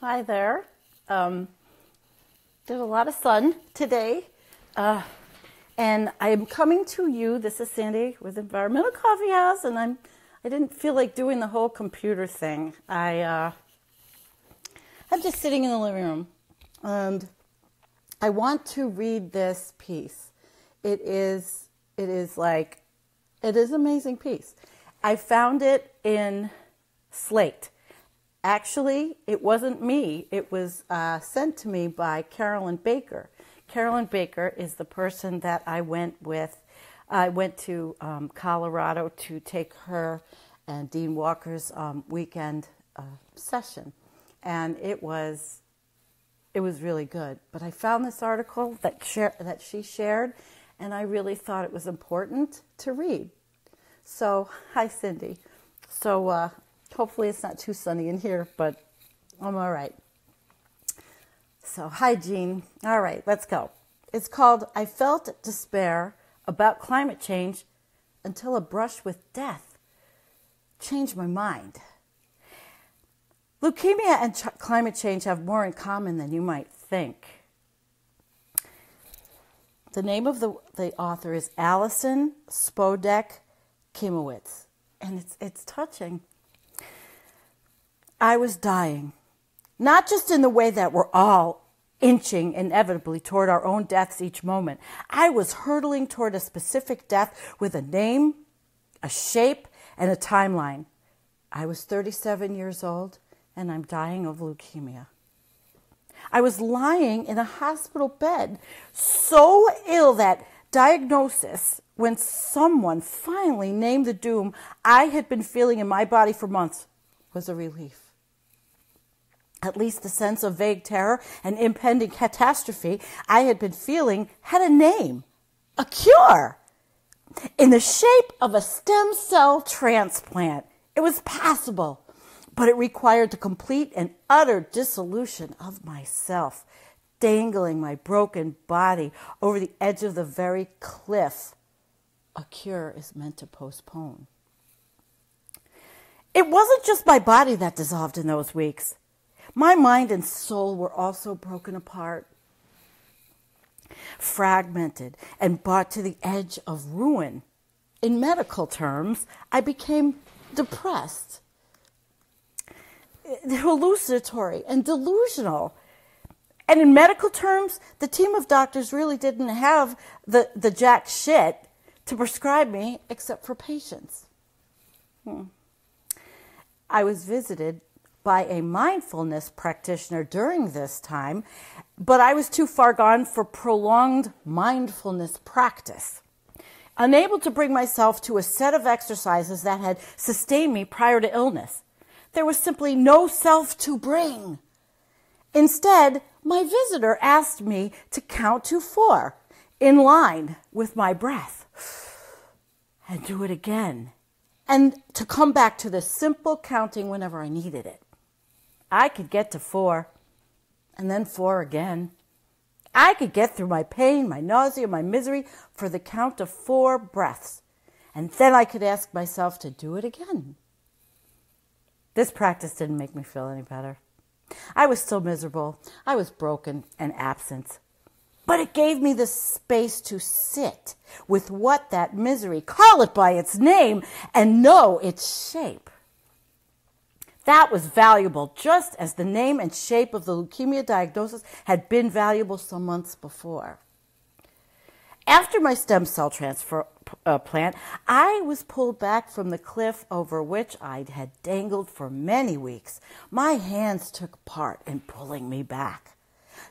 Hi there. There's a lot of sun today, and I'm coming to you. This is Sandy with Environmental Coffee House, and I didn't feel like doing the whole computer thing. I'm just sitting in the living room, and I want to read this piece. It is an amazing piece. I found it in Slate. Actually, it wasn't me. It was sent to me by Carolyn Baker. Carolyn Baker is the person that I went with. I went to Colorado to take her and Dean Walker's weekend session, and it was really good. But I found this article that she shared, and I really thought it was important to read. So, hi, Cindy. So, hopefully it's not too sunny in here, but I'm all right. So, hi, Jean. All right, let's go. It's called, I Felt Despair About Climate Change Until a Brush with Death Changed My Mind. Leukemia and climate change have more in common than you might think. The name of the author is Alison Spodek-Kimowitz, and it's touching. I was dying, not just in the way that we're all inching inevitably toward our own deaths each moment. I was hurtling toward a specific death with a name, a shape, and a timeline. I was 37 years old, and I'm dying of leukemia. I was lying in a hospital bed, so ill that diagnosis, when someone finally named the doom I had been feeling in my body for months, was a relief. At least the sense of vague terror and impending catastrophe I had been feeling had a name, a cure, in the shape of a stem cell transplant. It was possible, but it required the complete and utter dissolution of myself, dangling my broken body over the edge of the very cliff a cure is meant to postpone. It wasn't just my body that dissolved in those weeks. My mind and soul were also broken apart, fragmented, and brought to the edge of ruin. In medical terms, I became depressed, hallucinatory, and delusional. And in medical terms, the team of doctors really didn't have the jack shit to prescribe me except for patience. I was visited by a mindfulness practitioner during this time, but I was too far gone for prolonged mindfulness practice. Unable to bring myself to a set of exercises that had sustained me prior to illness, there was simply no self to bring. Instead, my visitor asked me to count to 4 in line with my breath and do it again, and to come back to the simple counting whenever I needed it. I could get to 4, and then 4 again. I could get through my pain, my nausea, my misery for the count of 4 breaths, and then I could ask myself to do it again. This practice didn't make me feel any better. I was still miserable. I was broken and absent. But it gave me the space to sit with what that misery, call it by its name, and know its shape. That was valuable, just as the name and shape of the leukemia diagnosis had been valuable some months before. After my stem cell transplant, I was pulled back from the cliff over which I had dangled for many weeks. My hands took part in pulling me back.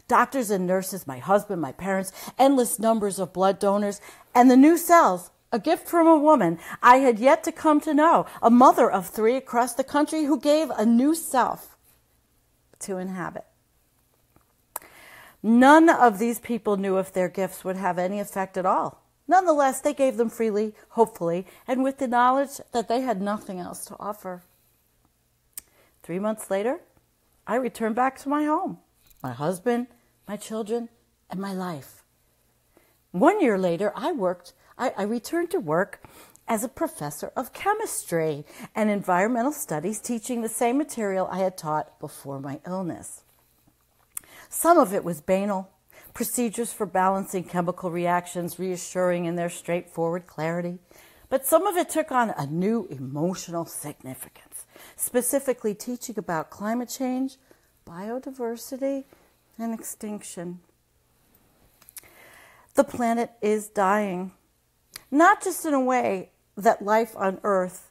Doctors and nurses, my husband, my parents, endless numbers of blood donors, and the new cells, a gift from a woman I had yet to come to know, a mother of 3 across the country who gave a new self to inhabit. None of these people knew if their gifts would have any effect at all. Nonetheless, they gave them freely, hopefully, and with the knowledge that they had nothing else to offer. 3 months later, I returned back to my home, my husband, my children, and my life. 1 year later, I returned to work as a professor of chemistry and environmental studies, teaching the same material I had taught before my illness. Some of it was banal, procedures for balancing chemical reactions, reassuring in their straightforward clarity. But some of it took on a new emotional significance, specifically teaching about climate change, biodiversity, and extinction. The planet is dying, not just in a way that life on Earth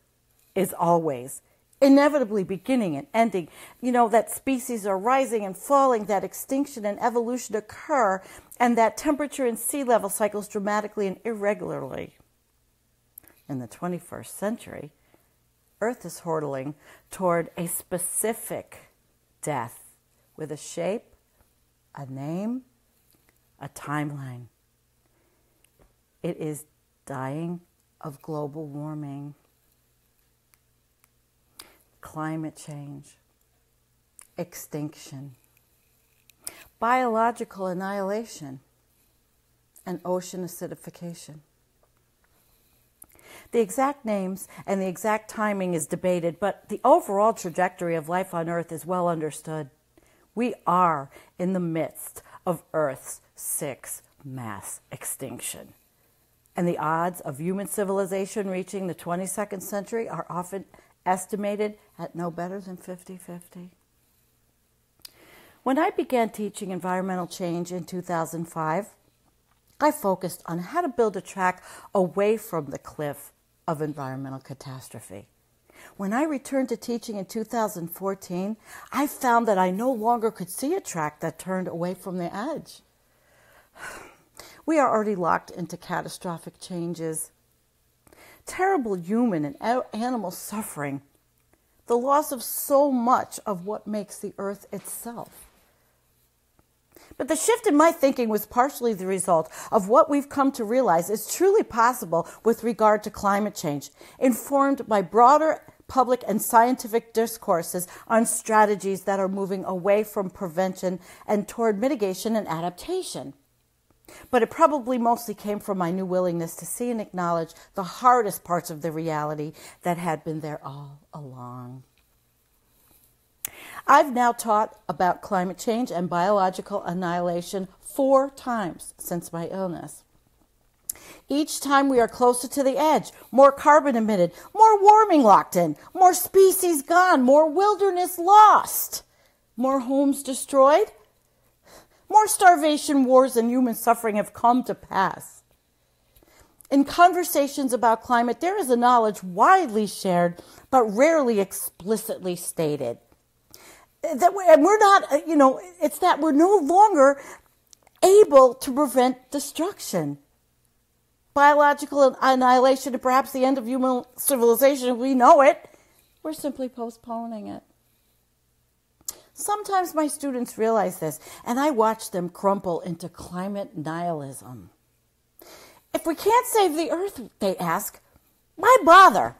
is always, inevitably beginning and ending, that species are rising and falling, that extinction and evolution occur, and that temperature and sea level cycles dramatically and irregularly. In the 21st century, Earth is hurtling toward a specific death with a shape, a name, a timeline. It is dying of global warming, climate change, extinction, biological annihilation, and ocean acidification. The exact names and the exact timing is debated, but the overall trajectory of life on Earth is well understood. We are in the midst of Earth's sixth mass extinction. And the odds of human civilization reaching the 22nd century are often estimated at no better than 50-50. When I began teaching environmental change in 2005, I focused on how to build a track away from the cliff of environmental catastrophe. When I returned to teaching in 2014, I found that I no longer could see a track that turned away from the edge. We are already locked into catastrophic changes, terrible human and animal suffering, the loss of so much of what makes the earth itself. But the shift in my thinking was partially the result of what we've come to realize is truly possible with regard to climate change, informed by broader public and scientific discourses on strategies that are moving away from prevention and toward mitigation and adaptation. But it probably mostly came from my new willingness to see and acknowledge the hardest parts of the reality that had been there all along. I've now taught about climate change and biological annihilation 4 times since my illness. Each time we are closer to the edge, more carbon emitted, more warming locked in, more species gone, more wilderness lost, more homes destroyed, more starvation, wars, and human suffering have come to pass. In conversations about climate, there is a knowledge widely shared, but rarely explicitly stated. That we're no longer able to prevent destruction. Biological annihilation and perhaps the end of human civilization, we know it. We're simply postponing it. Sometimes my students realize this, and I watch them crumple into climate nihilism. If we can't save the earth, they ask, why bother?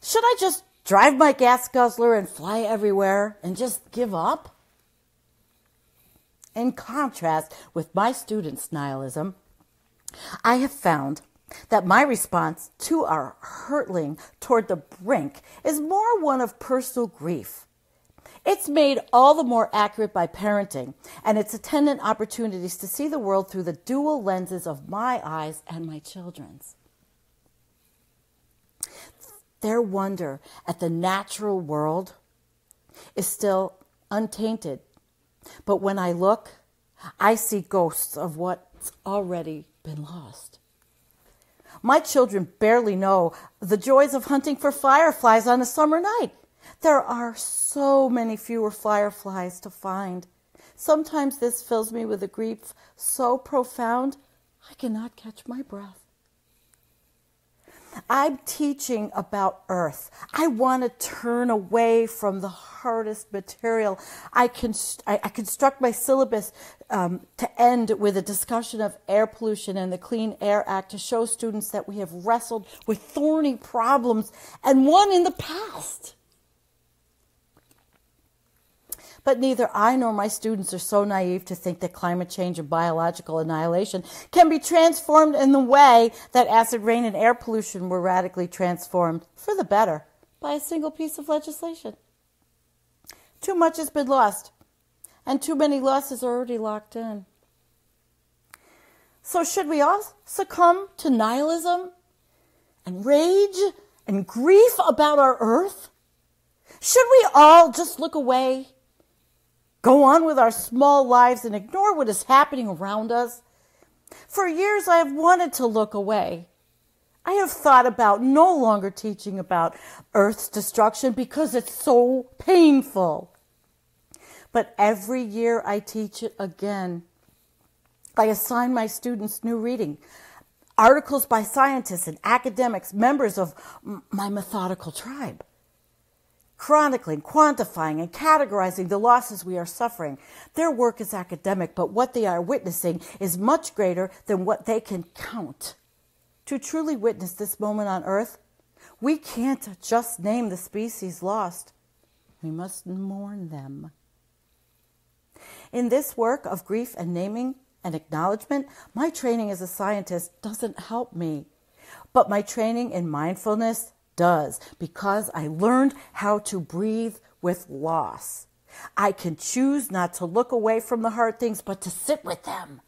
Should I just drive my gas guzzler and fly everywhere and just give up? In contrast with my students' nihilism, I have found that my response to our hurtling toward the brink is more one of personal grief. It's made all the more accurate by parenting and its attendant opportunities to see the world through the dual lenses of my eyes and my children's. Their wonder at the natural world is still untainted. But when I look, I see ghosts of what's already been lost. My children barely know the joys of hunting for fireflies on a summer night. There are so many fewer fireflies to find. Sometimes this fills me with a grief so profound, I cannot catch my breath. I'm teaching about Earth. I want to turn away from the hardest material. I construct my syllabus to end with a discussion of air pollution and the Clean Air Act to show students that we have wrestled with thorny problems and won in the past. But neither I nor my students are so naive to think that climate change and biological annihilation can be transformed in the way that acid rain and air pollution were radically transformed for the better by a single piece of legislation. Too much has been lost, and too many losses are already locked in. So should we all succumb to nihilism and rage and grief about our earth? Should we all just look away, go on with our small lives and ignore what is happening around us? For years I have wanted to look away. I have thought about no longer teaching about Earth's destruction because it's so painful. But every year I teach it again. I assign my students new reading, articles by scientists and academics, members of my methodical tribe, chronicling, quantifying, and categorizing the losses we are suffering. Their work is academic, but what they are witnessing is much greater than what they can count. To truly witness this moment on Earth, we can't just name the species lost. We must mourn them. In this work of grief and naming and acknowledgement, my training as a scientist doesn't help me, but my training in mindfulness does, because I learned how to breathe with loss. I can choose not to look away from the hard things, but to sit with them.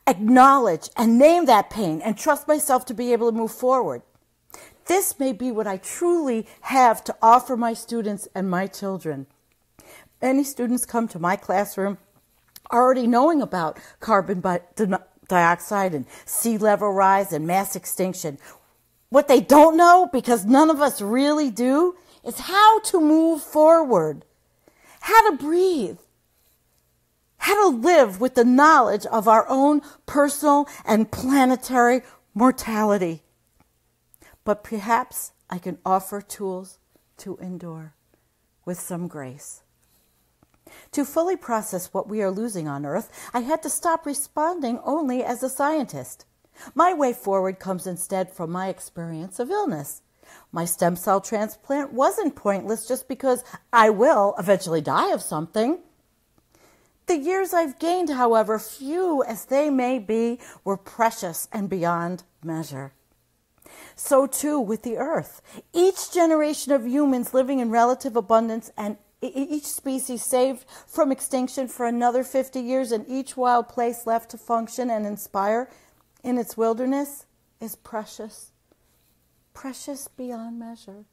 Acknowledge and name that pain and trust myself to be able to move forward. This may be what I truly have to offer my students and my children. Many students come to my classroom already knowing about carbon dioxide and sea level rise and mass extinction. What they don't know, because none of us really do, is how to move forward, how to breathe, how to live with the knowledge of our own personal and planetary mortality. But perhaps I can offer tools to endure with some grace. To fully process what we are losing on Earth, I had to stop responding only as a scientist. My way forward comes instead from my experience of illness. My stem cell transplant wasn't pointless just because I will eventually die of something. The years I've gained, however, few as they may be, were precious and beyond measure. So too with the Earth. Each generation of humans living in relative abundance and each species saved from extinction for another 50 years and each wild place left to function and inspire in its wilderness is precious, precious beyond measure.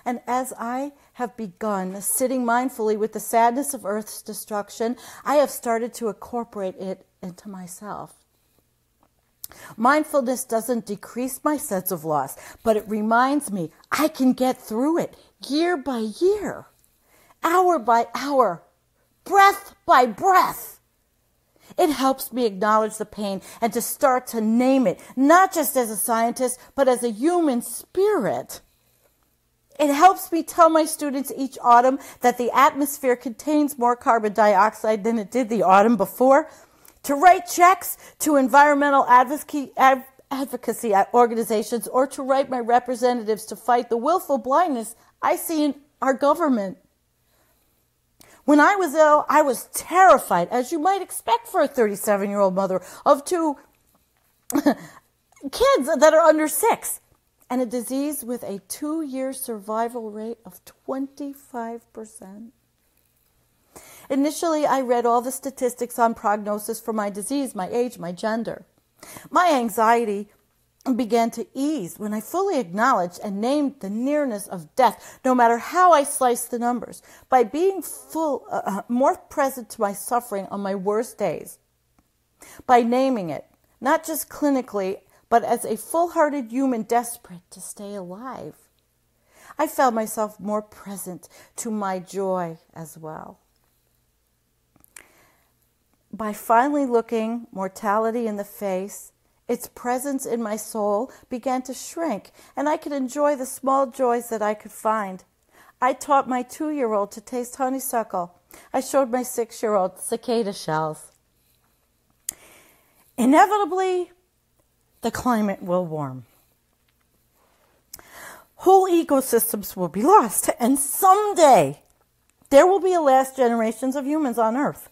And as I have begun sitting mindfully with the sadness of Earth's destruction, I have started to incorporate it into myself. Mindfulness doesn't decrease my sense of loss, but it reminds me I can get through it year by year, hour by hour, breath by breath. It helps me acknowledge the pain and to start to name it, not just as a scientist, but as a human spirit. It helps me tell my students each autumn that the atmosphere contains more carbon dioxide than it did the autumn before, to write checks to environmental advocacy organizations, or to write my representatives to fight the willful blindness I see in our government. When I was ill, I was terrified, as you might expect for a 37-year-old mother of two kids that are under 6, and a disease with a 2-year survival rate of 25%. Initially, I read all the statistics on prognosis for my disease, my age, my gender. My anxiety began to ease when I fully acknowledged and named the nearness of death, no matter how I sliced the numbers, by being more present to my suffering on my worst days, by naming it, not just clinically, but as a full-hearted human desperate to stay alive. I found myself more present to my joy as well. By finally looking mortality in the face, its presence in my soul began to shrink, and I could enjoy the small joys that I could find. I taught my 2-year-old to taste honeysuckle. I showed my 6-year-old cicada shells. Inevitably, the climate will warm. whole ecosystems will be lost. And someday, there will be a last generations of humans on Earth.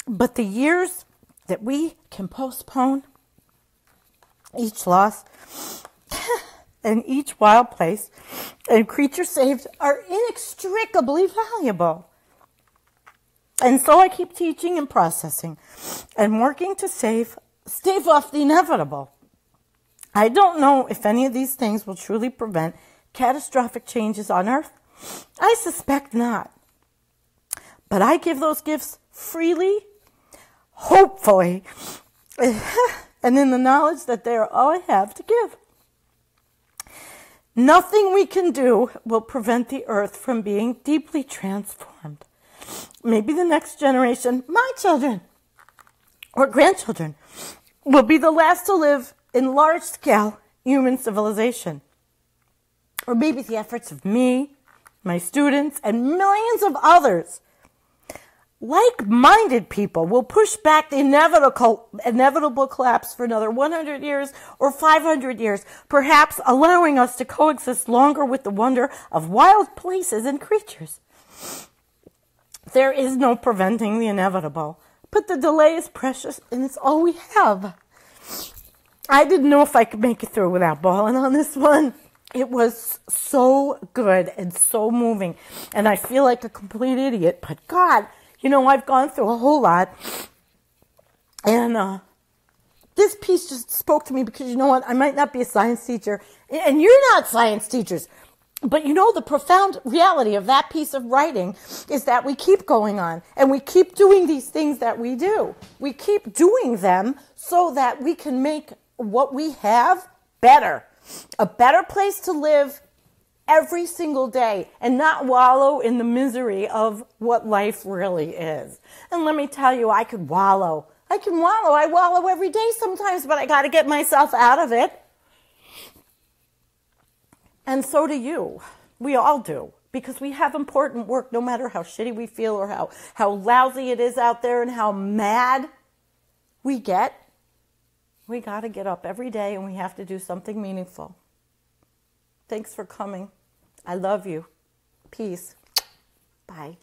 But the years that we can postpone each loss and each wild place and creature saved are inextricably valuable. And so I keep teaching and processing and working to stave off the inevitable. I don't know if any of these things will truly prevent catastrophic changes on Earth. I suspect not. But I give those gifts freely, hopefully, and in the knowledge that they are all I have to give. Nothing we can do will prevent the Earth from being deeply transformed. Maybe the next generation, my children or grandchildren, will be the last to live in large-scale human civilization. Or maybe the efforts of me, my students, and millions of others, like-minded people, will push back the inevitable collapse for another 100 years or 500 years, perhaps allowing us to coexist longer with the wonder of wild places and creatures. There is no preventing the inevitable, but the delay is precious and it's all we have. I didn't know if I could make it through without bawling on this one. It was so good and so moving, and I feel like a complete idiot, but God, you know, I've gone through a whole lot, and this piece just spoke to me because, you know what, I might not be a science teacher, and you're not science teachers, but you know, the profound reality of that piece of writing is that we keep going on, and we keep doing these things that we do. We keep doing them so that we can make what we have better, a better place to live every single day, and not wallow in the misery of what life really is. And let me tell you, I could wallow. I wallow every day sometimes, but I got to get myself out of it. And so do you. We all do. Because we have important work, no matter how shitty we feel or how lousy it is out there and how mad we get. We got to get up every day and we have to do something meaningful. Thanks for coming. I love you. Peace. Bye.